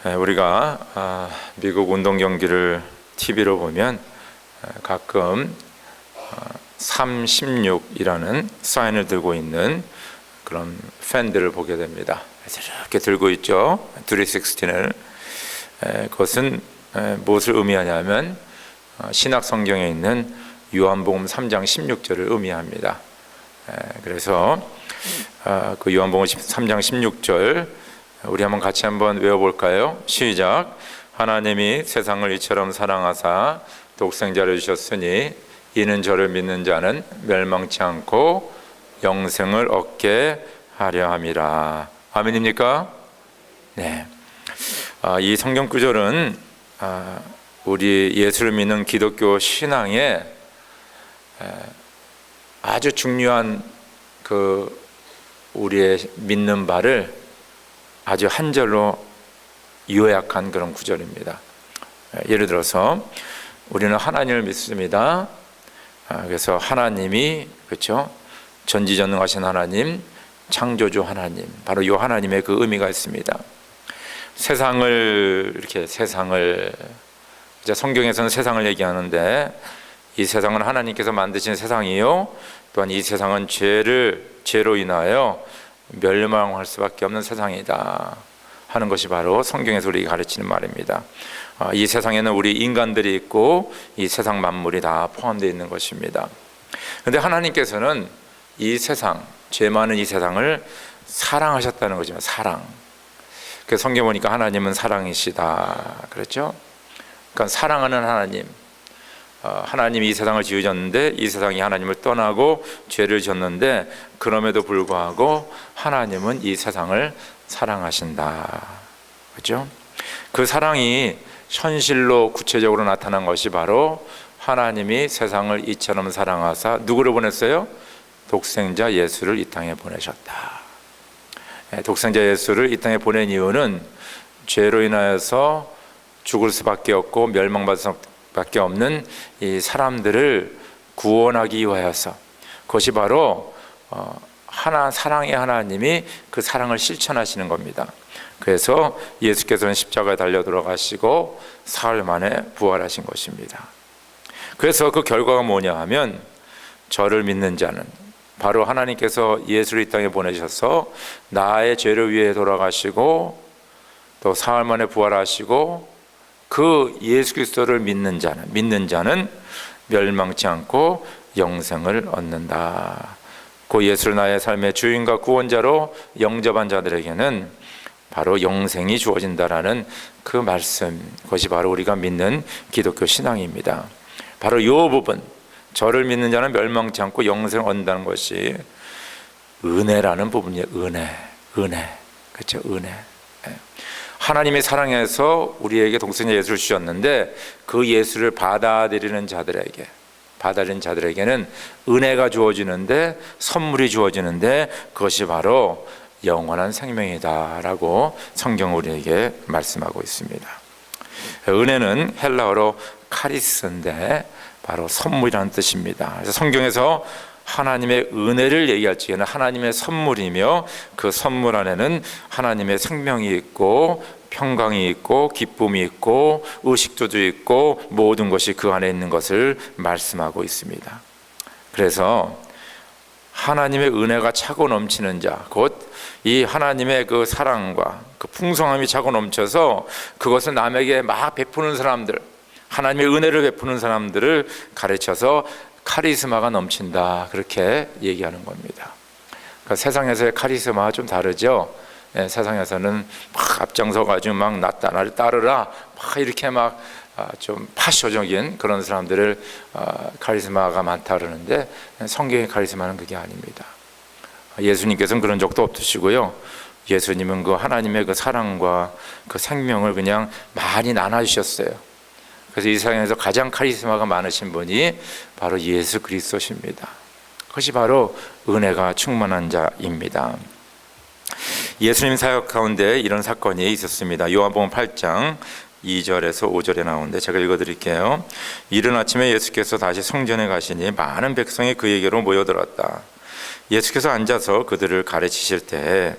우리가 미국 운동 경기를 TV로 보면 가끔 316이라는 사인을 들고 있는 그런 팬들을 보게 됩니다. 이렇게 들고 있죠. 316을. 그것은 무엇을 의미하냐면 신약 성경에 있는 요한복음 3장 16절을 의미합니다. 그래서 그 요한복음 3장 16절 우리 같이 한번 외워볼까요? 시작. 하나님이 세상을 이처럼 사랑하사 독생자를 주셨으니 이는 저를 믿는 자는 멸망치 않고 영생을 얻게 하려 함이라. 아멘입니까? 네. 이 성경 구절은 우리 예수를 믿는 기독교 신앙에 아주 중요한 우리의 믿는 바를 아주 한 절로 요약한 그런 구절입니다. 예를 들어서 우리는 하나님을 믿습니다. 그래서 하나님이 그렇죠? 전지전능하신 하나님, 창조주 하나님, 바로 이 하나님의 그 의미가 있습니다. 세상을 이제 성경에서는 세상을 얘기하는데 이 세상은 하나님께서 만드신 세상이요, 또한 이 세상은 죄로 인하여 멸망할 수밖에 없는 세상이다 하는 것이 바로 성경에서 우리에게 가르치는 말입니다. 이 세상에는 우리 인간들이 있고 이 세상 만물이 다 포함되어 있는 것입니다. 그런데 하나님께서는 이 세상, 죄 많은 이 세상을 사랑하셨다는 거지만 사랑. 그래서 성경 보니까 하나님은 사랑이시다 그랬죠. 그러니까 사랑하는 하나님, 하나님이 이 세상을 지으셨는데 이 세상이 하나님을 떠나고 죄를 졌는데 그럼에도 불구하고 하나님은 이 세상을 사랑하신다. 그렇죠? 그 사랑이 현실로 구체적으로 나타난 것이 바로 하나님이 세상을 이처럼 사랑하사 누구를 보냈어요? 독생자 예수를 이 땅에 보내셨다. 독생자 예수를 이 땅에 보낸 이유는 죄로 인하여서 죽을 수밖에 없고 멸망받을 수밖에 없는 이 사람들을 구원하기 위하여서, 그것이 바로 사랑의 하나님이 그 사랑을 실천하시는 겁니다. 그래서 예수께서는 십자가에 달려 돌아가시고 사흘 만에 부활하신 것입니다. 그래서 그 결과가 뭐냐 하면 저를 믿는 자는, 바로 하나님께서 예수를 이 땅에 보내셔서 나의 죄를 위해 돌아가시고 또 사흘 만에 부활하시고 그 예수 그리스도를 믿는 자는 멸망치 않고 영생을 얻는다. 그 예수를 나의 삶의 주인과 구원자로 영접한 자들에게는 바로 영생이 주어진다라는 그 말씀, 그것이 바로 우리가 믿는 기독교 신앙입니다. 바로 이 부분, 저를 믿는 자는 멸망치 않고 영생을 얻는다는 것이 은혜라는 부분이에요. 은혜. 그렇죠? 은혜. 하나님의 사랑에서 우리에게 독생자 예수를 주셨는데 그 예수를 받아들이는 자들에게는 은혜가 주어지는데, 선물이 주어지는데 그것이 바로 영원한 생명이다라고 성경은 우리에게 말씀하고 있습니다. 은혜는 헬라어로 카리스인데 바로 선물이라는 뜻입니다. 그래서 성경에서 하나님의 은혜를 얘기할 적에는 하나님의 선물이며 그 선물 안에는 하나님의 생명이 있고 평강이 있고 기쁨이 있고 의식주도 있고 모든 것이 그 안에 있는 것을 말씀하고 있습니다. 그래서 하나님의 은혜가 차고 넘치는 자, 곧 이 하나님의 그 사랑과 그 풍성함이 차고 넘쳐서 그것을 남에게 막 베푸는 사람들, 하나님의 은혜를 베푸는 사람들을 가르쳐서 카리스마가 넘친다, 그렇게 얘기하는 겁니다. 그러니까 세상에서의 카리스마와 좀 다르죠. 세상에서는 막 앞장서 가지고 막 나를 따르라 막 이렇게 막 좀 파쇼적인 그런 사람들을 카리스마가 많다 그러는데 성경의 카리스마는 그게 아닙니다. 예수님께서는 그런 적도 없으시고요. 예수님은 그 하나님의 그 사랑과 그 생명을 그냥 많이 나눠주셨어요. 그래서 이 세상에서 가장 카리스마가 많으신 분이 바로 예수 그리스도십니다. 그것이 바로 은혜가 충만한 자입니다. 예수님 사역 가운데 이런 사건이 있었습니다. 요한복음 8장 2절에서 5절에 나오는데 제가 읽어드릴게요. 이른 아침에 예수께서 다시 성전에 가시니 많은 백성이 그에게로 모여들었다. 예수께서 앉아서 그들을 가르치실 때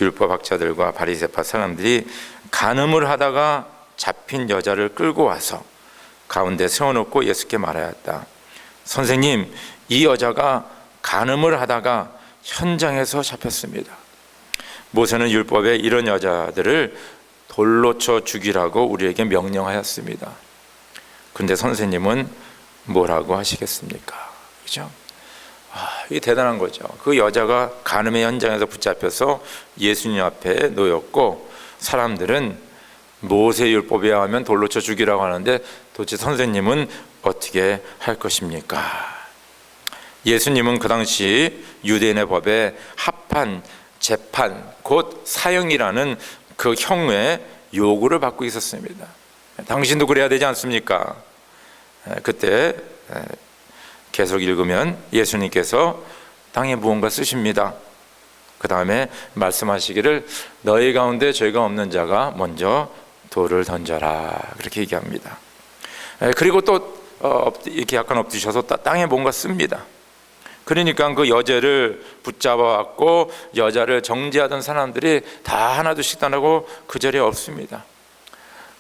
율법학자들과 바리새파 사람들이 간음을 하다가 잡힌 여자를 끌고 와서 가운데 세워놓고 예수께 말하였다. 선생님, 이 여자가 간음을 하다가 현장에서 잡혔습니다. 모세는 율법에 이런 여자들을 돌로 쳐 죽이라고 우리에게 명령하였습니다. 근데 선생님은 뭐라고 하시겠습니까? 그죠? 이게 대단한 거죠. 그 여자가 간음의 현장에서 붙잡혀서 예수님 앞에 놓였고, 사람들은 모세 율법에 의하면 돌로 쳐 죽이라고 하는데 도대체 선생님은 어떻게 할 것입니까? 예수님은 그 당시 유대인의 법에 합한 재판, 곧 사형이라는 그 형의 요구를 받고 있었습니다. 당신도 그래야 되지 않습니까? 그때 계속 읽으면 예수님께서 땅에 무언가 쓰십니다. 그 다음에 말씀하시기를 너희 가운데 죄가 없는 자가 먼저 돌을 던져라, 그렇게 얘기합니다. 그리고 또 이렇게 약간 엎드셔서 땅에 뭔가 씁니다. 그러니까 그 여자를 붙잡아왔고 여자를 정죄하던 사람들이 다 하나둘씩 떠나고 그 자리에 없습니다.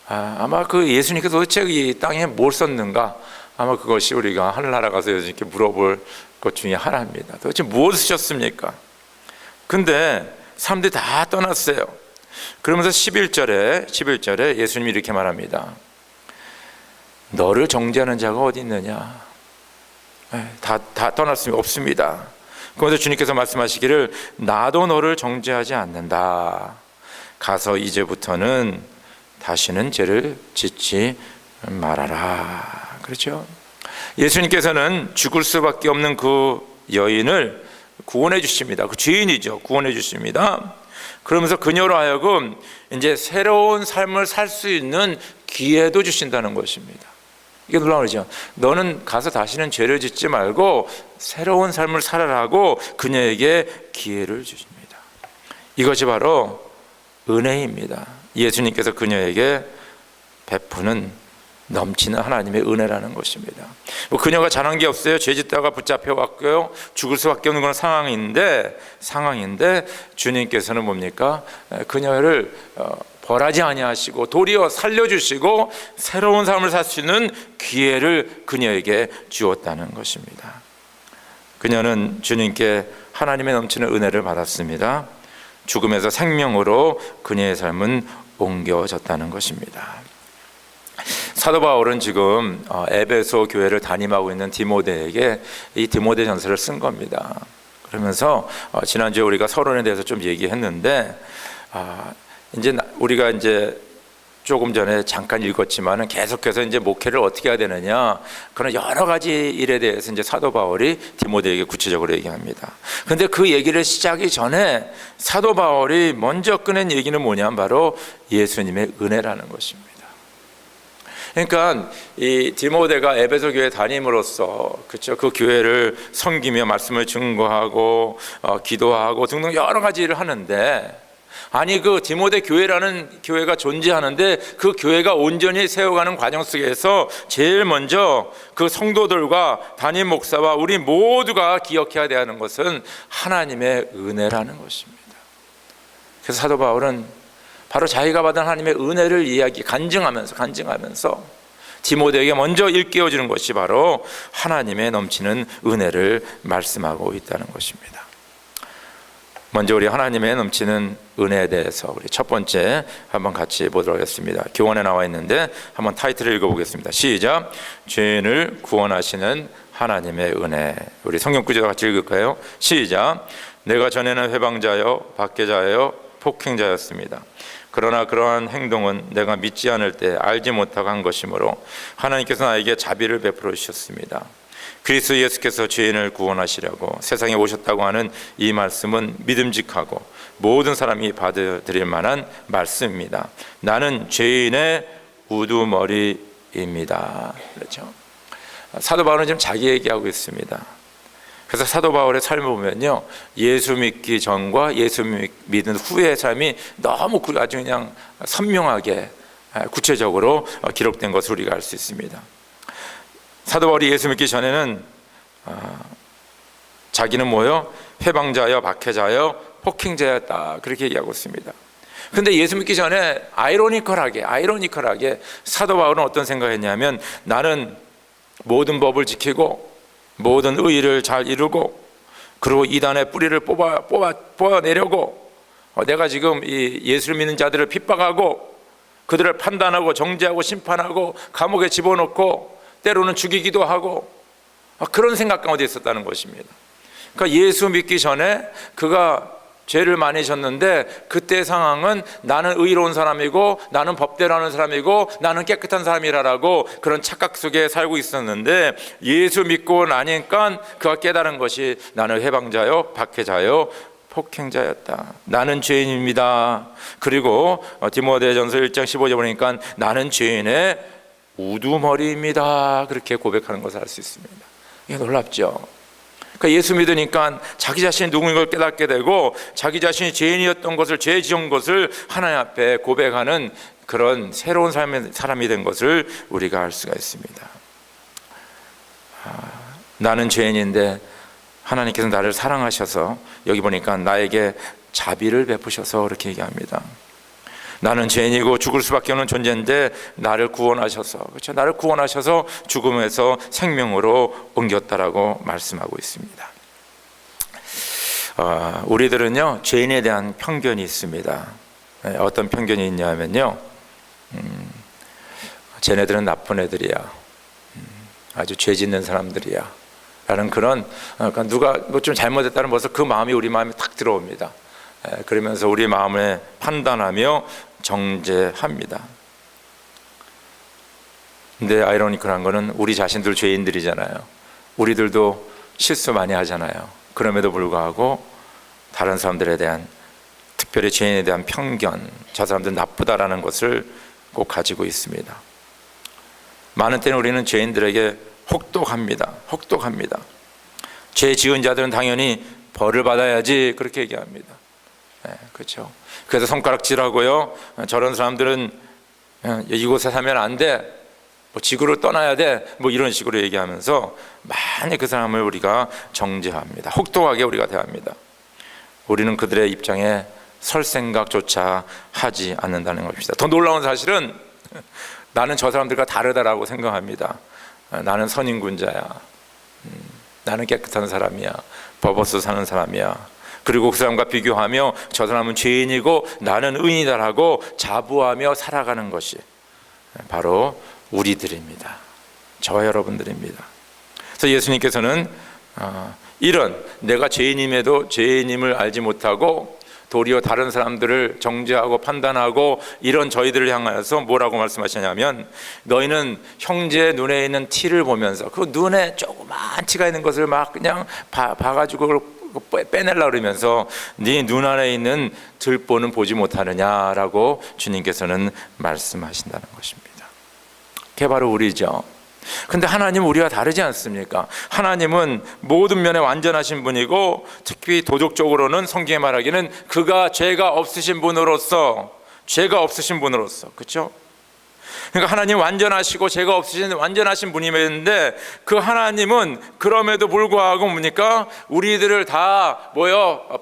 아마 그 예수님께서 도대체 이 땅에 뭘 썼는가, 아마 그것이 우리가 하늘나라 가서 이렇게 물어볼 것 중에 하나입니다. 도대체 무엇을 쓰셨습니까? 근데 사람들이 다 떠났어요. 그러면서 11절에 예수님이 이렇게 말합니다. 너를 정죄하는 자가 어디 있느냐? 다 떠났습니다. 없습니다. 그러면서 주님께서 말씀하시기를 나도 너를 정죄하지 않는다. 가서 이제부터는 다시는 죄를 짓지 말아라. 그렇죠? 예수님께서는 죽을 수밖에 없는 그 여인을 구원해 주십니다. 그 죄인이죠. 구원해 주십니다. 그러면서 그녀로 하여금 이제 새로운 삶을 살 수 있는 기회도 주신다는 것입니다. 이게 놀라우죠. 너는 가서 다시는 죄를 짓지 말고 새로운 삶을 살아라고 그녀에게 기회를 주십니다. 이것이 바로 은혜입니다. 예수님께서 그녀에게 베푸는 넘치는 하나님의 은혜라는 것입니다. 그녀가 잘한 게 없어요. 죄 짓다가 붙잡혀 왔고요. 죽을 수밖에 없는 그런 상황인데 주님께서는 뭡니까? 그녀를 벌하지 아니하시고 도리어 살려주시고 새로운 삶을 살 수 있는 기회를 그녀에게 주었다는 것입니다. 그녀는 주님께 하나님의 넘치는 은혜를 받았습니다. 죽음에서 생명으로 그녀의 삶은 옮겨졌다는 것입니다. 사도 바울은 지금 에베소 교회를 담임하고 있는 디모데에게 이 디모데 전서를 쓴 겁니다. 그러면서 지난주에 우리가 서론에 대해서 좀 얘기했는데 우리가 조금 전에 잠깐 읽었지만은 계속해서 목회를 어떻게 해야 되느냐, 그런 여러 가지 일에 대해서 사도 바울이 디모데에게 구체적으로 얘기합니다. 근데 그 얘기를 시작하기 전에 사도 바울이 먼저 꺼낸 얘기는 뭐냐면 바로 예수님의 은혜라는 것입니다. 그러니까 이 디모데가 에베소 교회 담임으로서 그렇죠, 그 교회를 섬기며 말씀을 증거하고 기도하고 등등 여러 가지 일을 하는데, 아니 그 디모데 교회라는 교회가 존재하는데 그 교회가 온전히 세워가는 과정 속에서 제일 먼저 그 성도들과 담임 목사와 우리 모두가 기억해야 되는 것은 하나님의 은혜라는 것입니다. 그래서 사도 바울은 바로 자기가 받은 하나님의 은혜를 간증하면서 디모데에게 먼저 일깨워주는 것이 바로 하나님의 넘치는 은혜를 말씀하고 있다는 것입니다. 먼저 우리 하나님의 넘치는 은혜에 대해서 우리 첫 번째 한번 같이 보도록 하겠습니다. 교원에 나와 있는데 한번 타이틀을 읽어보겠습니다. 시작. 죄인을 구원하시는 하나님의 은혜. 우리 성경 구절 같이 읽을까요? 시작. 내가 전에는 회방자여 박해자여 폭행자였습니다. 그러나 그러한 행동은 내가 믿지 않을 때 알지 못하고 한 것이므로 하나님께서 나에게 자비를 베풀어 주셨습니다. 그리스도 예수께서 죄인을 구원하시려고 세상에 오셨다고 하는 이 말씀은 믿음직하고 모든 사람이 받아들일 만한 말씀입니다. 나는 죄인의 우두머리입니다. 그렇죠? 사도 바울은 지금 자기 얘기하고 있습니다. 그래서 사도 바울의 삶을 보면요, 예수 믿기 전과 예수 믿은 후의 삶이 너무 아주 그냥 선명하게 구체적으로 기록된 것을 우리가 알 수 있습니다. 사도 바울이 예수 믿기 전에는 자기는 뭐요? 회방자여 박해자여 폭행자였다, 그렇게 얘기하고 있습니다. 근데 예수 믿기 전에 아이러니컬하게 사도 바울은 어떤 생각했냐면, 나는 모든 법을 지키고 모든 의의를 잘 이루고, 그리고 이단의 뿌리를 뽑아내려고 내가 지금 이 예수를 믿는 자들을 핍박하고 그들을 판단하고 정죄하고 심판하고 감옥에 집어넣고 때로는 죽이기도 하고, 그런 생각 가운데 있었다는 것입니다. 그러니까 예수 믿기 전에 그가 죄를 많이 졌는데, 그때 상황은 나는 의로운 사람이고 나는 법대로 하는 사람이고 나는 깨끗한 사람이라고 그런 착각 속에 살고 있었는데, 예수 믿고 나니까 그가 깨달은 것이 나는 해방자요 박해자요 폭행자였다. 나는 죄인입니다. 그리고 디모데전서 1장 15절 보니까 나는 죄인의 우두머리입니다. 그렇게 고백하는 것을 알 수 있습니다. 이게 놀랍죠. 그러니까 예수 믿으니까 자기 자신이 누구인 걸 깨닫게 되고, 자기 자신이 죄인이었던 것을, 죄 지은 것을 하나님 앞에 고백하는 그런 새로운 사람이 된 것을 우리가 알 수가 있습니다. 나는 죄인인데 하나님께서 나를 사랑하셔서, 여기 보니까 나에게 자비를 베푸셔서 그렇게 얘기합니다. 나는 죄인이고 죽을 수밖에 없는 존재인데 나를 구원하셔서, 그렇죠? 나를 구원하셔서 죽음에서 생명으로 옮겼다라고 말씀하고 있습니다. 우리들은요, 죄인에 대한 편견이 있습니다. 어떤 편견이 있냐면요, 쟤네들은 나쁜 애들이야, 아주 죄 짓는 사람들이야 라는 그런, 그러니까 누가 뭐 좀 잘못했다는 벌써 그 마음이 우리 마음에 탁 들어옵니다. 그러면서 우리 마음을 판단하며 정죄합니다. 근데 아이러니컬한 거는 우리 자신들 죄인들이잖아요. 우리들도 실수 많이 하잖아요. 그럼에도 불구하고 다른 사람들에 대한, 특별히 죄인에 대한 편견, 저 사람들은 나쁘다라는 것을 꼭 가지고 있습니다. 많은 때는 우리는 죄인들에게 혹독합니다. 죄 지은 자들은 당연히 벌을 받아야지, 그렇게 얘기합니다. 그렇죠. 그래서 손가락질하고요, 저런 사람들은 이곳에 살면 안 돼, 뭐 지구를 떠나야 돼, 뭐 이런 식으로 얘기하면서 많이 그 사람을 우리가 정죄합니다. 혹독하게 우리가 대합니다. 우리는 그들의 입장에 설 생각조차 하지 않는다는 것입니다. 더 놀라운 사실은 나는 저 사람들과 다르다라고 생각합니다. 나는 선인군자야, 나는 깨끗한 사람이야, 법 없어 사는 사람이야. 그리고 그 사람과 비교하며 저 사람은 죄인이고 나는 의인이다라고 자부하며 살아가는 것이 바로 우리들입니다. 저와 여러분들입니다. 그래서 예수님께서는 이런 내가 죄인임에도 죄인임을 알지 못하고 도리어 다른 사람들을 정죄하고 판단하고 이런 저희들을 향하여서 뭐라고 말씀하시냐면, 너희는 형제의 눈에 있는 티를 보면서 그 눈에 조그만 티가 있는 것을 막 그냥 봐가지고 빼내려고 그러면서 네 눈 안에 있는 들보는 보지 못하느냐라고 주님께서는 말씀하신다는 것입니다. 그게 바로 우리죠. 근데 하나님은 우리와 다르지 않습니까? 하나님은 모든 면에 완전하신 분이고, 특히 도덕적으로는 성경에 말하기는 그가 죄가 없으신 분으로서, 그렇죠? 그러니까 하나님 완전하시고 죄가 없으신 완전하신 분이었는데, 그 하나님은 그럼에도 불구하고 뭡니까? 우리들을 다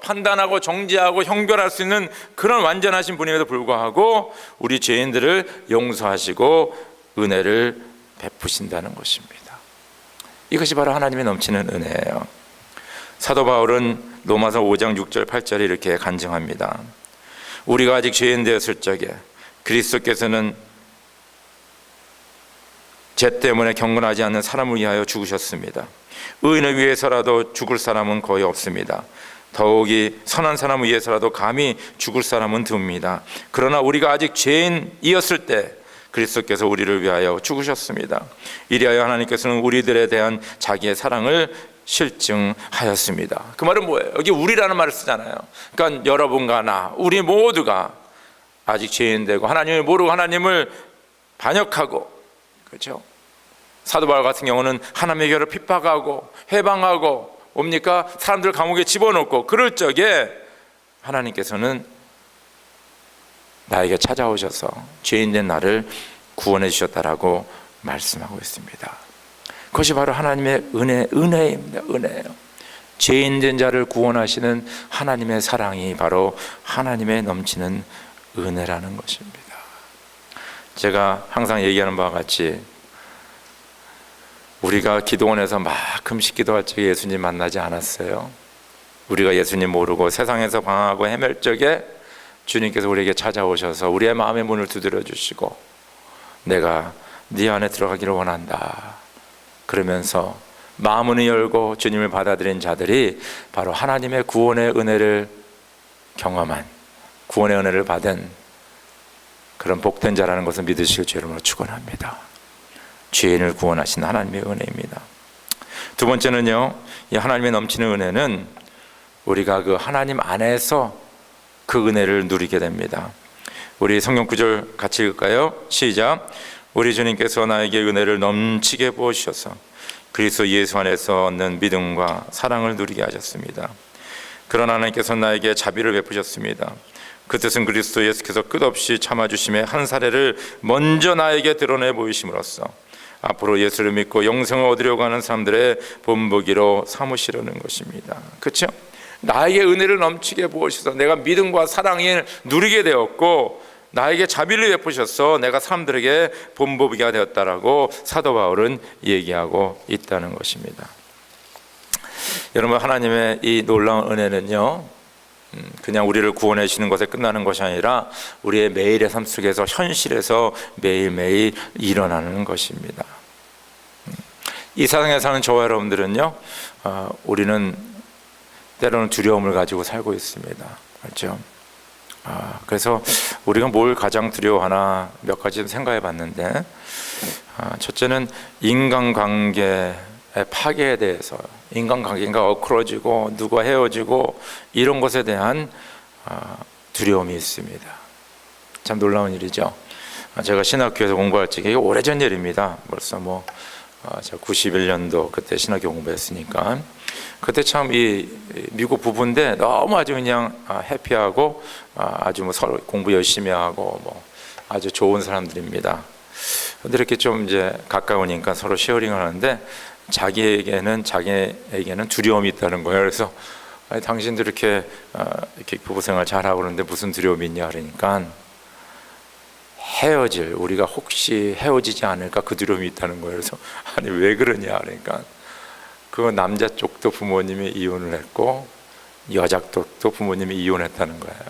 판단하고 정죄하고 형별할 수 있는 그런 완전하신 분임에도 불구하고 우리 죄인들을 용서하시고 은혜를 베푸신다는 것입니다. 이것이 바로 하나님의 넘치는 은혜예요. 사도 바울은 로마서 5장 6절 8절에 이렇게 간증합니다. 우리가 아직 죄인 되었을 적에 그리스도께서는 죄 때문에 경건하지 않는 사람을 위하여 죽으셨습니다. 의인을 위해서라도 죽을 사람은 거의 없습니다. 더욱이 선한 사람을 위해서라도 감히 죽을 사람은 드뭅니다. 그러나 우리가 아직 죄인이었을 때 그리스도께서 우리를 위하여 죽으셨습니다. 이리하여 하나님께서는 우리들에 대한 자기의 사랑을 실증하였습니다. 그 말은 뭐예요? 여기 우리라는 말을 쓰잖아요. 그러니까 여러분과 나, 우리 모두가 아직 죄인되고 하나님을 모르고 하나님을 반역하고, 그렇죠? 사도 바울 같은 경우는 하나님의 교회를 핍박하고 해방하고 뭡니까? 사람들 감옥에 집어넣고 그럴 적에 하나님께서는 나에게 찾아오셔서 죄인된 나를 구원해 주셨다라고 말씀하고 있습니다. 그것이 바로 하나님의 은혜입니다. 은혜예요. 죄인된 자를 구원하시는 하나님의 사랑이 바로 하나님의 넘치는 은혜라는 것입니다. 제가 항상 얘기하는 바와 같이 우리가 기도원에서 막 금식 기도할 적에 예수님 만나지 않았어요. 우리가 예수님 모르고 세상에서 방황하고 헤맬 적에 주님께서 우리에게 찾아오셔서 우리의 마음의 문을 두드려 주시고 내가 네 안에 들어가기를 원한다 그러면서 마음문을 열고 주님을 받아들인 자들이 바로 하나님의 구원의 은혜를 경험한, 구원의 은혜를 받은 그런 복된 자라는 것을 믿으실 주 여러분으로 축원합니다. 죄인을 구원하신 하나님의 은혜입니다. 두 번째는요, 이 하나님의 넘치는 은혜는 우리가 그 하나님 안에서 그 은혜를 누리게 됩니다. 우리 성경 구절 같이 읽을까요? 시작. 우리 주님께서 나에게 은혜를 넘치게 부어주셔서 그리스도 예수 안에서 얻는 믿음과 사랑을 누리게 하셨습니다. 그러나 하나님께서 나에게 자비를 베푸셨습니다. 그 뜻은 그리스도 예수께서 끝없이 참아주심에 한 사례를 먼저 나에게 드러내 보이심으로써 앞으로 예수를 믿고 영생을 얻으려고 하는 사람들의 본보기로 삼으시려는 것입니다. 그렇죠? 나에게 은혜를 넘치게 부으셔서 내가 믿음과 사랑을 누리게 되었고 나에게 자비를 베푸셔서 내가 사람들에게 본보기가 되었다라고 사도 바울은 얘기하고 있다는 것입니다. 여러분, 하나님의 이 놀라운 은혜는요, 그냥 우리를 구원해 주시는 것에 끝나는 것이 아니라 우리의 매일의 삶 속에서 현실에서 매일매일 일어나는 것입니다. 이 세상에 사는 저와 여러분들은요, 우리는 때로는 두려움을 가지고 살고 있습니다. 그렇죠? 그래서 우리가 뭘 가장 두려워하나 몇 가지 좀 생각해 봤는데, 첫째는 인간관계의 파괴에 대해서, 인간관계가 엇그러지고 누가 헤어지고 이런 것에 대한 두려움이 있습니다. 참 놀라운 일이죠. 제가 신학교에서 공부할 적에, 이게 오래전 일입니다. 벌써 제가 91년도 그때 신학교 공부했으니까, 그때 참 이 미국 부부인데 너무 아주 그냥 해피하고 아주 서로 공부 열심히 하고 아주 좋은 사람들입니다. 근데 이렇게 좀 이제 가까우니까 서로 쉐어링을 하는데 자기에게는 두려움이 있다는 거예요. 그래서 아니, 당신도 이렇게 부부 생활 잘하고 그러는데 무슨 두려움이 있냐 그러니까 우리가 혹시 헤어지지 않을까 그 두려움이 있다는 거예요. 그래서 아니 왜 그러냐 그러니까 그 남자 쪽도 부모님이 이혼을 했고 여자 쪽도 부모님이 이혼했다는 거예요.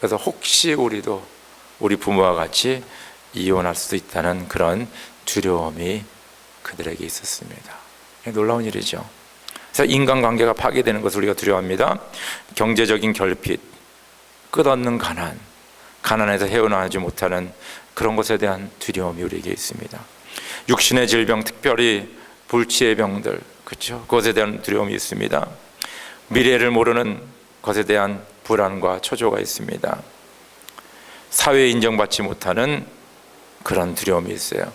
그래서 혹시 우리 부모와 같이 이혼할 수도 있다는 그런 두려움이 그들에게 있었습니다. 놀라운 일이죠. 그래서 인간관계가 파괴되는 것을 우리가 두려워합니다. 경제적인 결핍, 끝없는 가난에서 헤어나오지 못하는 그런 것에 대한 두려움이 우리에게 있습니다. 육신의 질병, 특별히 불치의 병들, 그렇죠? 그것에 대한 두려움이 있습니다. 미래를 모르는 것에 대한 불안과 초조가 있습니다. 사회에 인정받지 못하는 그런 두려움이 있어요.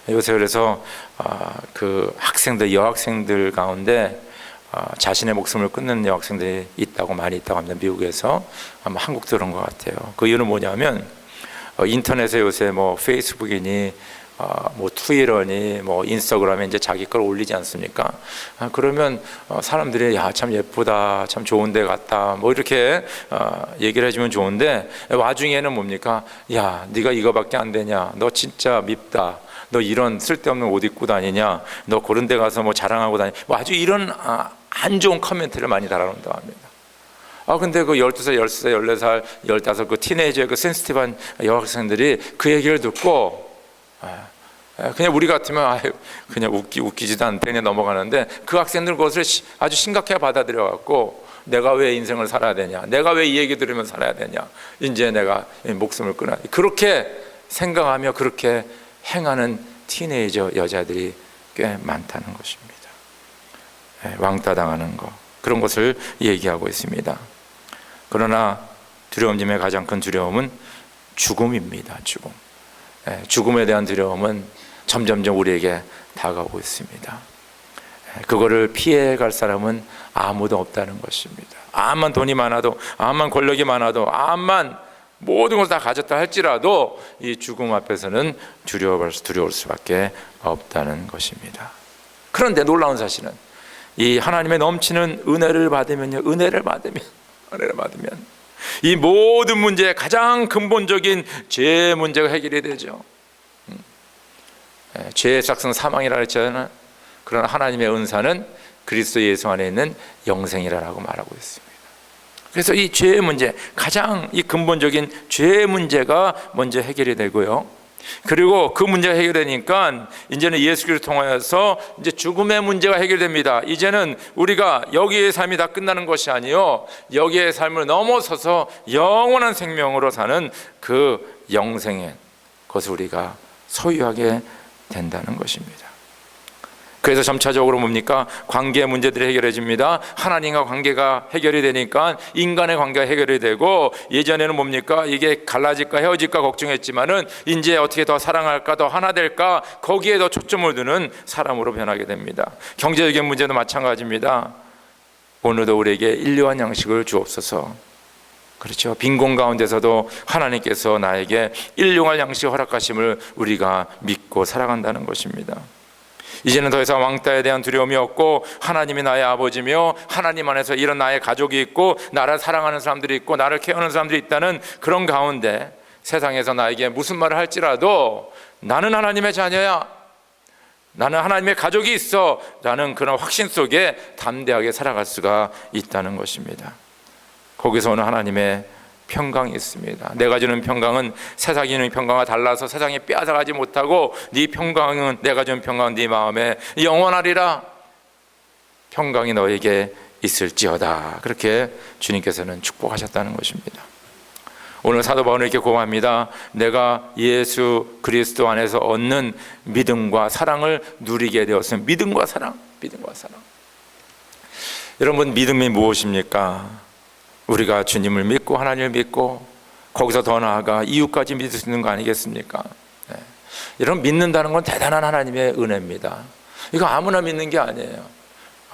요새 그래서 그 여학생들 가운데 자신의 목숨을 끊는 여학생들이 많이 있다고 합니다. 미국에서. 아마 한국도 그런 것 같아요. 그 이유는 뭐냐면 인터넷에 요새 페이스북이니 트위터니 인스타그램에 이제 자기 걸 올리지 않습니까? 그러면 사람들이 야, 참 예쁘다, 참 좋은 데 같다, 이렇게 얘기를 해주면 좋은데 와중에는 뭡니까? 야, 네가 이거밖에 안 되냐? 너 진짜 밉다. 너 이런 쓸데없는 옷 입고 다니냐? 너 그런 데 가서 자랑하고 다니? 아주 이런 안 좋은 코멘트를 많이 달아놓는다고 합니다. 근데 그 12살, 13살, 14살, 15 그 티네이저의 그 센시티브한 여학생들이 그 얘기를 듣고 그냥 우리 같으면 그냥 웃기지도 않대 그냥 넘어가는데 그 학생들 그것을 아주 심각하게 받아들여 갖고 내가 왜 인생을 살아야 되냐, 내가 왜 이 얘기 들으면 살아야 되냐, 이제 내가 목숨을 끊어야 돼, 그렇게 생각하며 그렇게 행하는 티네이저 여자들이 꽤 많다는 것입니다. 왕따 당하는 거, 그런 것을 얘기하고 있습니다. 그러나 두려움님의 가장 큰 두려움은 죽음입니다. 죽음에 대한 두려움은 점점점 우리에게 다가오고 있습니다. 그거를 피해갈 사람은 아무도 없다는 것입니다. 암만 돈이 많아도, 암만 권력이 많아도, 암만 모든 것을 다 가졌다 할지라도 이 죽음 앞에서는 두려울 수밖에 없다는 것입니다. 그런데 놀라운 사실은 이 하나님의 넘치는 은혜를 받으면 이 모든 문제의 가장 근본적인 죄의 문제가 해결이 되죠. 죄의 삭은 사망이라 했잖아요. 그러나 하나님의 은사는 그리스도 예수 안에 있는 영생이라고 말하고 있습니다. 그래서 이 죄의 문제, 가장 이 근본적인 죄의 문제가 먼저 해결이 되고요. 그리고 그 문제가 해결되니까 이제는 예수 그리스도를 통하여서 이제 죽음의 문제가 해결됩니다. 이제는 우리가 여기의 삶이 다 끝나는 것이 아니요, 여기의 삶을 넘어서서 영원한 생명으로 사는 그 영생의 것을 우리가 소유하게 된다는 것입니다. 그래서 점차적으로 뭡니까? 관계의 문제들이 해결해집니다. 하나님과 관계가 해결이 되니까 인간의 관계가 해결이 되고, 예전에는 뭡니까? 이게 갈라질까 헤어질까 걱정했지만은 이제 어떻게 더 사랑할까, 더 하나 될까, 거기에 더 초점을 두는 사람으로 변하게 됩니다. 경제적인 문제도 마찬가지입니다. 오늘도 우리에게 일용할 양식을 주옵소서. 그렇죠. 빈곤 가운데서도 하나님께서 나에게 일용할 양식을 허락하심을 우리가 믿고 살아간다는 것입니다. 이제는 더 이상 왕따에 대한 두려움이 없고, 하나님이 나의 아버지며 하나님 안에서 이런 나의 가족이 있고, 나를 사랑하는 사람들이 있고, 나를 케어하는 사람들이 있다는 그런 가운데 세상에서 나에게 무슨 말을 할지라도 나는 하나님의 자녀야, 나는 하나님의 가족이 있어 라는 그런 확신 속에 담대하게 살아갈 수가 있다는 것입니다. 거기서 오는 하나님의 평강이 있습니다. 내가 주는 평강은 세상이 주는 평강과 달라서 세상에 빼앗아가지 못하고, 네 평강은, 내가 주는 평강은 네 마음에 영원하리라. 평강이 너에게 있을지어다. 그렇게 주님께서는 축복하셨다는 것입니다. 오늘 사도 바울은 이렇게 고백합니다. 내가 예수 그리스도 안에서 얻는 믿음과 사랑을 누리게 되었으면. 믿음과 사랑, 믿음과 사랑. 여러분, 믿음이 무엇입니까? 우리가 주님을 믿고 하나님을 믿고 거기서 더 나아가 이웃까지 믿을 수 있는 거 아니겠습니까? 네. 여러분, 믿는다는 건 대단한 하나님의 은혜입니다. 이거 아무나 믿는 게 아니에요.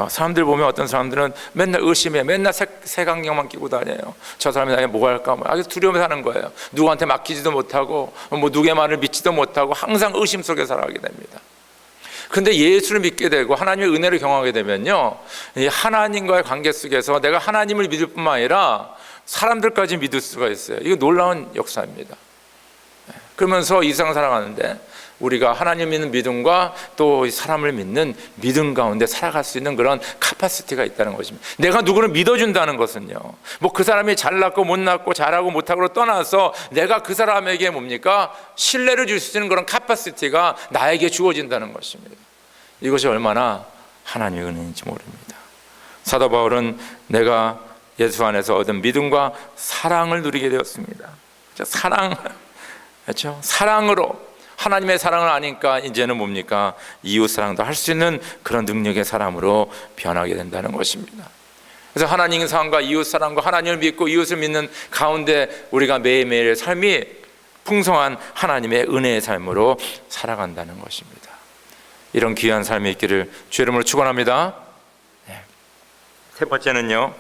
사람들 보면 어떤 사람들은 맨날 의심해, 맨날 색안경만 끼고 다녀요. 저 사람이 나에게 뭐 할까, 아주 두려움에 사는 거예요. 누구한테 맡기지도 못하고, 누구의 말을 믿지도 못하고 항상 의심 속에 살아가게 됩니다. 그런데 예수를 믿게 되고 하나님의 은혜를 경험하게 되면요, 이 하나님과의 관계 속에서 내가 하나님을 믿을 뿐만 아니라 사람들까지 믿을 수가 있어요. 이거 놀라운 역사입니다. 그러면서 이 세상 살아가는데 우리가 하나님 믿는 믿음과 또 사람을 믿는 믿음 가운데 살아갈 수 있는 그런 카파시티가 있다는 것입니다. 내가 누구를 믿어준다는 것은요, 뭐 그 사람이 잘났고 못났고 잘하고 못하고로 떠나서 내가 그 사람에게 뭡니까? 신뢰를 줄 수 있는 그런 카파시티가 나에게 주어진다는 것입니다. 이것이 얼마나 하나님의 은혜인지 모릅니다. 사도 바울은 내가 예수 안에서 얻은 믿음과 사랑을 누리게 되었습니다. 사랑, 그렇죠? 사랑으로, 하나님의 사랑을 아니까 이제는 뭡니까? 이웃 사랑도 할 수 있는 그런 능력의 사람으로 변하게 된다는 것입니다. 그래서 하나님의 사랑과 이웃 사랑과 하나님을 믿고 이웃을 믿는 가운데 우리가 매일매일의 삶이 풍성한 하나님의 은혜의 삶으로 살아간다는 것입니다. 이런 귀한 삶이 있기를 주의 이름으로 축원합니다. 네. 세 번째는요,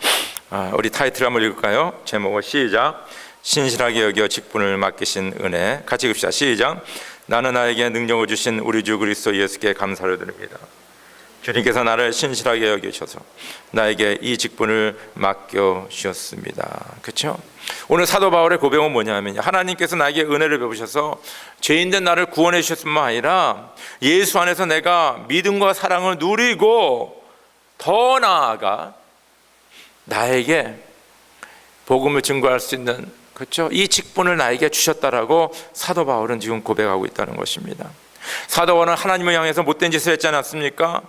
우리 타이틀 한번 읽을까요? 제목은 시작. 신실하게 여겨 직분을 맡기신 은혜. 같이 읽읍시다. 시작. 나는 나에게 능력을 주신 우리 주 그리스도 예수께 감사를 드립니다. 주님께서 나를 신실하게 여기셔서 나에게 이 직분을 맡겨 주셨습니다. 그렇죠? 오늘 사도 바울의 고백은 뭐냐면, 하나님께서 나에게 은혜를 베푸셔서 죄인된 나를 구원해 주셨을 뿐만 아니라 예수 안에서 내가 믿음과 사랑을 누리고 더 나아가 나에게 복음을 증거할 수 있는, 그렇죠? 이 직분을 나에게 주셨다라고 사도 바울은 지금 고백하고 있다는 것입니다. 사도 바울은 하나님을 향해서 못된 짓을 했지 않았습니까?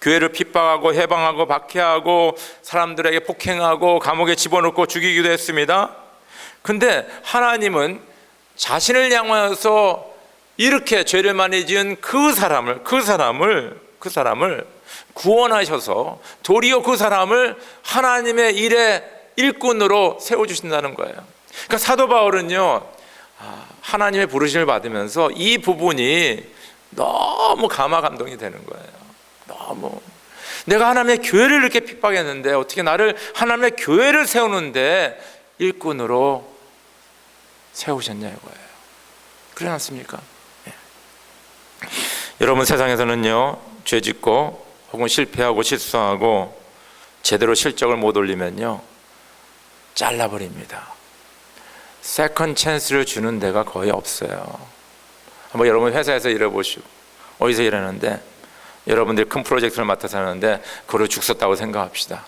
교회를 핍박하고 해방하고 박해하고 사람들에게 폭행하고 감옥에 집어넣고 죽이기도 했습니다. 근데 하나님은 자신을 향하여서 이렇게 죄를 많이 지은 그 사람을 구원하셔서 도리어 그 사람을 하나님의 일의 일꾼으로 세워주신다는 거예요. 그러니까 사도 바울은요, 하나님의 부르심을 받으면서 이 부분이 너무 감화감동이 되는 거예요. 너무 내가 하나님의 교회를 이렇게 핍박했는데 어떻게 나를 하나님의 교회를 세우는데 일꾼으로 세우셨냐 이거예요. 그렇지 않습니까? 네. 여러분, 세상에서는요, 죄짓고 혹은 실패하고 실수하고 제대로 실적을 못 올리면요, 잘라버립니다. 세컨 찬스를 주는 데가 거의 없어요. 한번 여러분 회사에서 일해보시고, 어디서 일하는데 여러분들이 큰 프로젝트를 맡아서 하는데 그걸 죽 썼다고 생각합시다.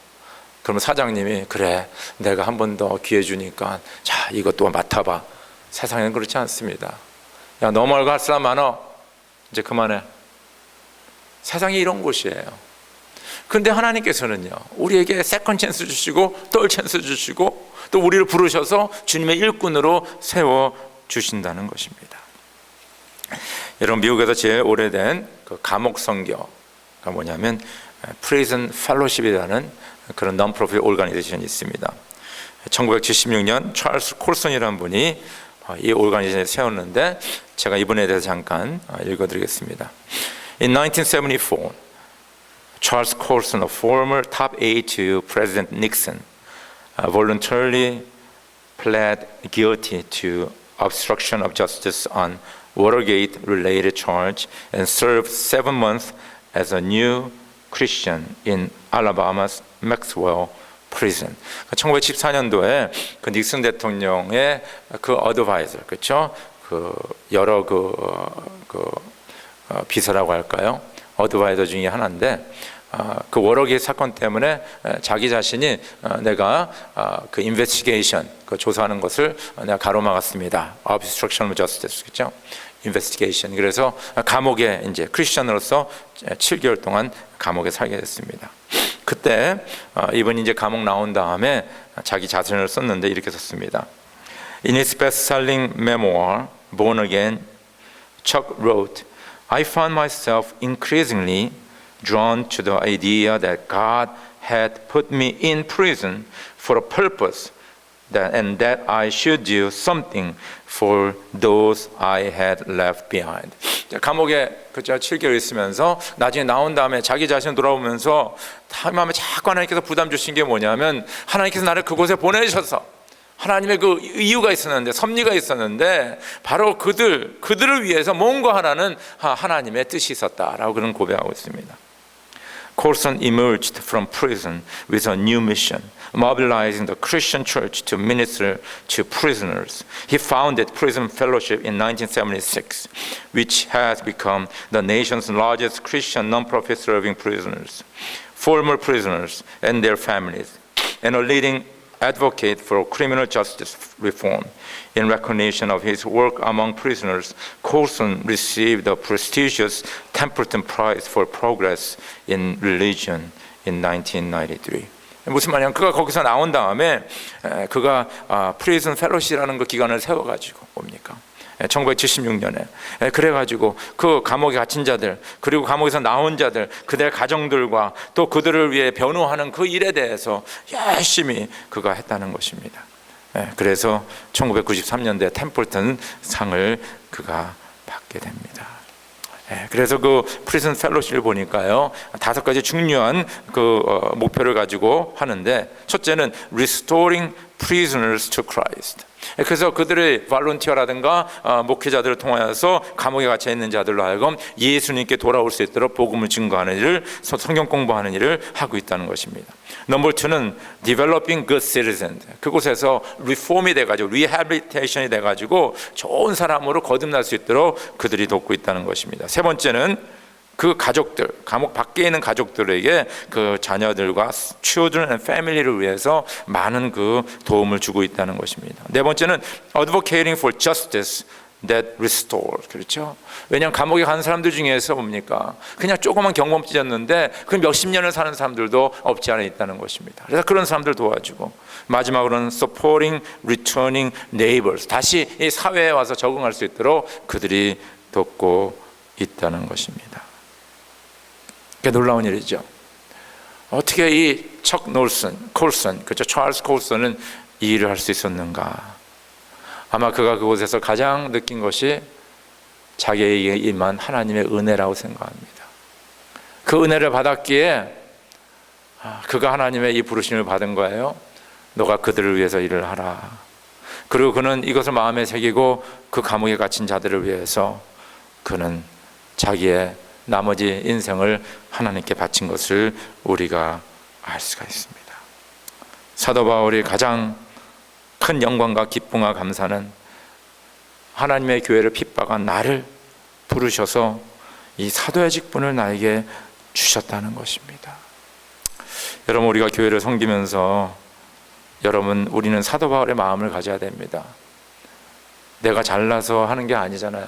그러면 사장님이 그래 내가 한 번 더 기회 주니까 자 이것도 맡아봐. 세상에는 그렇지 않습니다. 야 너 말고 할 사람 많어, 이제 그만해. 세상이 이런 곳이에요. 근데 하나님께서는요 우리에게 세컨 찬스 주시고 덜 찬스 주시고 또 우리를 부르셔서 주님의 일꾼으로 세워주신다는 것입니다. 여러분 미국에서 제일 오래된 그 감옥 선교가 뭐냐면 프리즌 펠로십이라는 그런 non-profit 오르가니제이션이 있습니다. 1976년 찰스 콜슨이라는 분이 이 오르가니제이션을 세웠는데 제가 이분에 대해서 잠깐 읽어드리겠습니다. In 1974, Charles Colson, a former top aide to President Nixon, voluntarily pled guilty to obstruction of justice on Watergate-related charge and served 7 months as a new Christian in Alabama's Maxwell Prison. 1914년도에 그 닉슨 대통령의 그 어드바이저, 그렇죠? 그 여러 비서라고 할까요? 어드바이저 중에 하나인데 그 워러게이트 사건 때문에 자기 자신이 내가 그 인베스티게이션 그 조사하는 것을 내가 가로막았습니다. Obstruction of Justice, 그렇죠? 인베스티게이션. 그래서 감옥에 이제 크리스천으로서 7개월 동안 감옥에 살게 됐습니다. 그때 이분이 이제 감옥 나온 다음에 자기 자신을 썼는데 이렇게 썼습니다. In his best-selling memoir, Born Again, Chuck wrote, I found myself increasingly drawn to the idea that God had put me in prison for a purpose and that I should do something for those I had left behind. 감옥에 그저 7개월 있으면서 나중에 나온 다음에 자기 자신을 돌아보면서 마음에 자꾸 하나님께서 부담 주신 게 뭐냐면 하나님께서 나를 그곳에 보내셔서 하나님의 그 이유가 있었는데 섭리가 있었는데 바로 그들을 위해서 뭔가 하나는 하나님의 뜻이 있었다라고 그런 고백하고 있습니다. Colson emerged from prison with a new mission, mobilizing the Christian church to minister to prisoners. He founded Prison Fellowship in 1976, which has become the nation's largest Christian nonprofit serving prisoners, former prisoners and their families, and a leading advocate for criminal justice reform. In recognition of his work among prisoners, Colson received the prestigious Templeton Prize for Progress in Religion in 1993. 무슨 말이냐면 그가 거기서 나온 다음에 그가 프리즌 펠로시라는 그 기관을 세워가지고 뭡니까? 1976년에 그래가지고 그 감옥에 갇힌 자들 그리고 감옥에서 나온 자들 그들의 가정들과 또 그들을 위해 변호하는 그 일에 대해서 열심히 그가 했다는 것입니다. 그래서 1993년도에 템플턴 상을 그가 받게 됩니다. 그래서 그 프리즌 펠로시를 보니까요 5가지 중요한 그 목표를 가지고 하는데 첫째는 restoring prisoners to Christ. 그래서 그들의 발론티어라든가 목회자들을 통하여서 감옥에 갇혀 있는 자들로 하여금 예수님께 돌아올 수 있도록 복음을 증거하는 일을 성경 공부하는 일을 하고 있다는 것입니다. 넘버 2는 developing good citizens. 그곳에서 리폼이 돼가지고 리해빌리테이션이 돼가지고 좋은 사람으로 거듭날 수 있도록 그들이 돕고 있다는 것입니다. 세 번째는 그 가족들, 감옥 밖에 있는 가족들에게 그 자녀들과 children and family를 위해서 많은 그 도움을 주고 있다는 것입니다. 네 번째는 advocating for justice that restores. 그렇죠? 왜냐하면 감옥에 간 사람들 중에서 뭡니까? 그냥 조그만 경험 찢었는데 그 몇십 년을 사는 사람들도 없지 않아 있다는 것입니다. 그래서 그런 사람들 도와주고 마지막으로는 supporting returning neighbors. 다시 이 사회에 와서 적응할 수 있도록 그들이 돕고 있다는 것입니다. 놀라운 일이죠. 어떻게 이 척 콜슨, 그렇죠? 찰스 콜슨은 이 일을 할 수 있었는가? 아마 그가 그곳에서 가장 느낀 것이 자기에게 임한 하나님의 은혜라고 생각합니다. 그 은혜를 받았기에 그가 하나님의 이 부르심을 받은 거예요. 너가 그들을 위해서 일을 하라. 그리고 그는 이것을 마음에 새기고 그 감옥에 갇힌 자들을 위해서 그는 자기의 나머지 인생을 하나님께 바친 것을 우리가 알 수가 있습니다. 사도 바울이 가장 큰 영광과 기쁨과 감사는 하나님의 교회를 핍박한 나를 부르셔서 이 사도의 직분을 나에게 주셨다는 것입니다. 여러분, 우리가 교회를 섬기면서 여러분, 우리는 사도 바울의 마음을 가져야 됩니다. 내가 잘나서 하는 게 아니잖아요.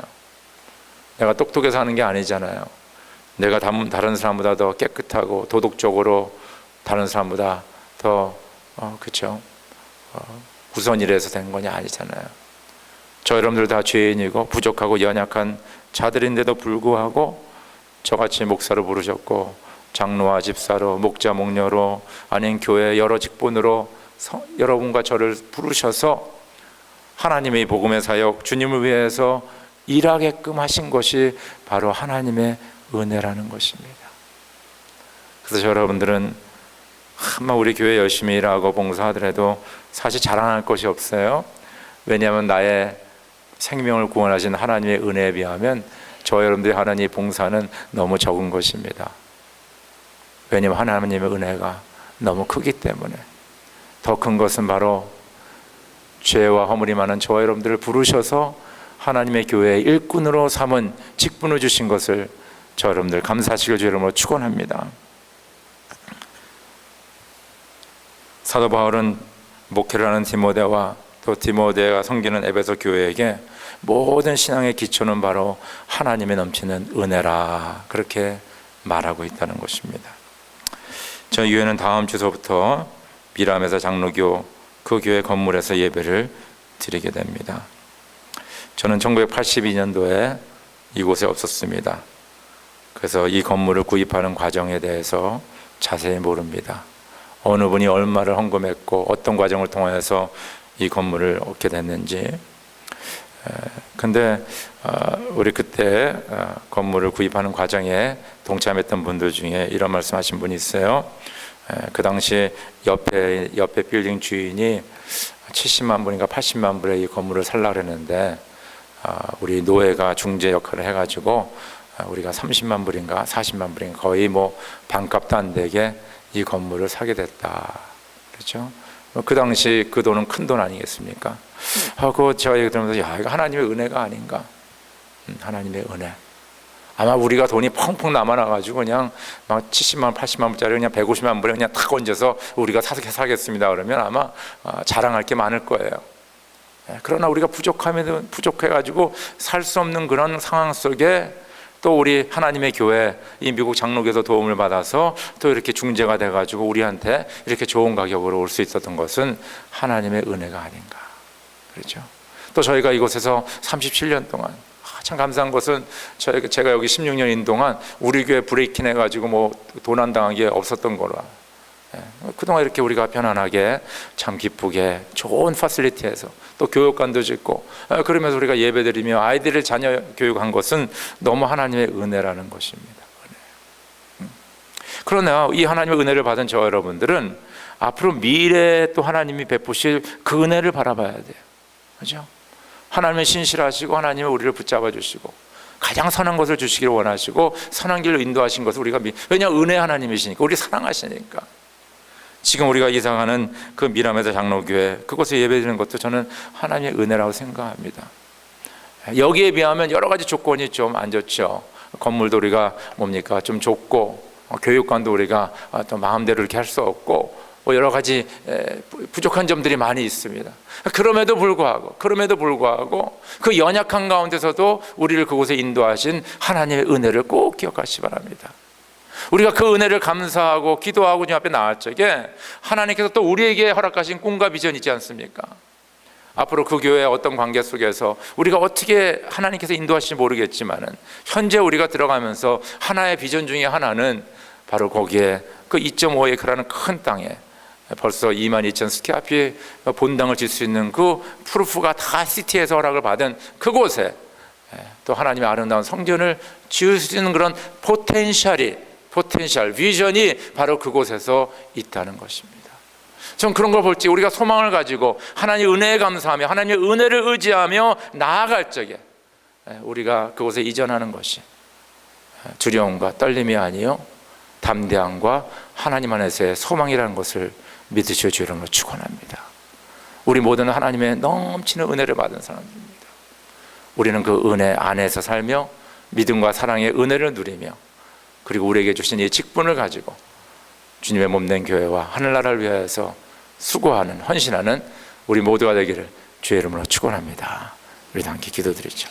내가 똑똑해서 하는 게 아니잖아요. 내가 다른 사람보다 더 깨끗하고 도덕적으로 다른 사람보다 더 우선이라서 된 거냐? 아니잖아요. 저 여러분들 다 죄인이고 부족하고 연약한 자들인데도 불구하고 저같이 목사로 부르셨고 장로와 집사로 목자 목녀로 아닌 교회 여러 직분으로 여러분과 저를 부르셔서 하나님의 복음의 사역, 주님을 위해서 일하게끔 하신 것이 바로 하나님의 은혜라는 것입니다. 그래서 여러분들은 한번 우리 교회 열심히 일하고 봉사하더라도 사실 자랑할 것이 없어요. 왜냐하면 나의 생명을 구원하신 하나님의 은혜에 비하면 저 여러분들의 하나님의 봉사는 너무 적은 것입니다. 왜냐하면 하나님의 은혜가 너무 크기 때문에. 더 큰 것은 바로 죄와 허물이 많은 저 여러분들을 부르셔서 하나님의 교회의 일꾼으로 삼은 직분을 주신 것을 저 여러분들 감사하시길 주 이름으로 축원합니다. 사도 바울은 목회를 하는 디모데와 또 디모데가 섬기는 에베소 교회에게 모든 신앙의 기초는 바로 하나님의 넘치는 은혜라, 그렇게 말하고 있다는 것입니다. 저희 교회는 다음 주서부터 미람에서 장로교 그 교회 건물에서 예배를 드리게 됩니다. 저는 1982년도에 이곳에 없었습니다. 그래서 이 건물을 구입하는 과정에 대해서 자세히 모릅니다. 어느 분이 얼마를 헌금했고 어떤 과정을 통해서 이 건물을 얻게 됐는지. 근데 우리 그때 건물을 구입하는 과정에 동참했던 분들 중에 이런 말씀하신 분이 있어요. 그 당시 옆에 빌딩 주인이 70만 불인가 80만 불에 이 건물을 살려고 했는데 우리 노예가 중재 역할을 해가지고 우리가 30만 불인가 40만 불인가 거의 뭐 반값도 안 되게 이 건물을 사게 됐다. 그렇죠? 그 당시 그 돈은 큰 돈 아니겠습니까? 하고 제가 얘기 들으면서 야, 이거 하나님의 은혜가 아닌가? 하나님의 은혜. 아마 우리가 돈이 펑펑 남아나가지고 그냥 막 70만, 80만 불짜리 그냥 150만 불에 그냥 탁 얹어서 우리가 사겠습니다. 그러면 아마 자랑할 게 많을 거예요. 그러나 우리가 부족해가지고 살 수 없는 그런 상황 속에 또 우리 하나님의 교회, 이 미국 장로교에서 도움을 받아서 또 이렇게 중재가 돼가지고 우리한테 이렇게 좋은 가격으로 올 수 있었던 것은 하나님의 은혜가 아닌가. 그렇죠? 또 저희가 이곳에서 37년 동안 참 감사한 것은 제가 여기 16년인 동안 우리 교회 브레이킹 해가지고 뭐 도난 당한 게 없었던 거라. 그동안 이렇게 우리가 편안하게 참 기쁘게 좋은 파실리티에서 또 교육관도 짓고 그러면서 우리가 예배드리며 아이들을 자녀 교육한 것은 너무 하나님의 은혜라는 것입니다. 그러나 이 하나님의 은혜를 받은 저 여러분들은 앞으로 미래에 또 하나님이 베푸실 그 은혜를 바라봐야 돼요. 그렇죠? 하나님은 신실하시고 하나님은 우리를 붙잡아 주시고 가장 선한 것을 주시기를 원하시고 선한 길로 인도하신 것을 우리가 왜냐하면 은혜 하나님이시니까 우리 사랑하시니까. 지금 우리가 이사가는 그 미람에서 장로교회 그곳에 예배드리는 것도 저는 하나님의 은혜라고 생각합니다. 여기에 비하면 여러 가지 조건이 좀 안 좋죠. 건물도 우리가 뭡니까 좀 좁고 교육관도 우리가 또 마음대로 이렇게 할 수 없고 여러 가지 부족한 점들이 많이 있습니다. 그럼에도 불구하고 그 연약한 가운데서도 우리를 그곳에 인도하신 하나님의 은혜를 꼭 기억하시기 바랍니다. 우리가 그 은혜를 감사하고 기도하고 주님 앞에 나갈 적에 하나님께서 또 우리에게 허락하신 꿈과 비전이 있지 않습니까? 앞으로 그 교회의 어떤 관계 속에서 우리가 어떻게 하나님께서 인도하실지 모르겠지만은 현재 우리가 들어가면서 하나의 비전 중에 하나는 바로 거기에 그 2.5에이크라는 큰 땅에 벌써 22,000 스퀘어핏 본당을 질 수 있는 그 프루프가 다 시티에서 허락을 받은 그곳에 또 하나님의 아름다운 성전을 지을 수 있는 그런 비전이 바로 그곳에서 있다는 것입니다. 전 그런 걸 볼 때 우리가 소망을 가지고 하나님의 은혜에 감사하며 하나님의 은혜를 의지하며 나아갈 적에 우리가 그곳에 이전하는 것이 두려움과 떨림이 아니요 담대함과 하나님 안에서의 소망이라는 것을 믿으시오 주님으로 축원합니다. 우리 모두는 하나님의 넘치는 은혜를 받은 사람들입니다. 우리는 그 은혜 안에서 살며 믿음과 사랑의 은혜를 누리며 그리고 우리에게 주신 이 직분을 가지고 주님의 몸된 교회와 하늘나라를 위하여서 수고하는 헌신하는 우리 모두가 되기를 주의 이름으로 축원합니다. 우리 다 함께 기도드리죠.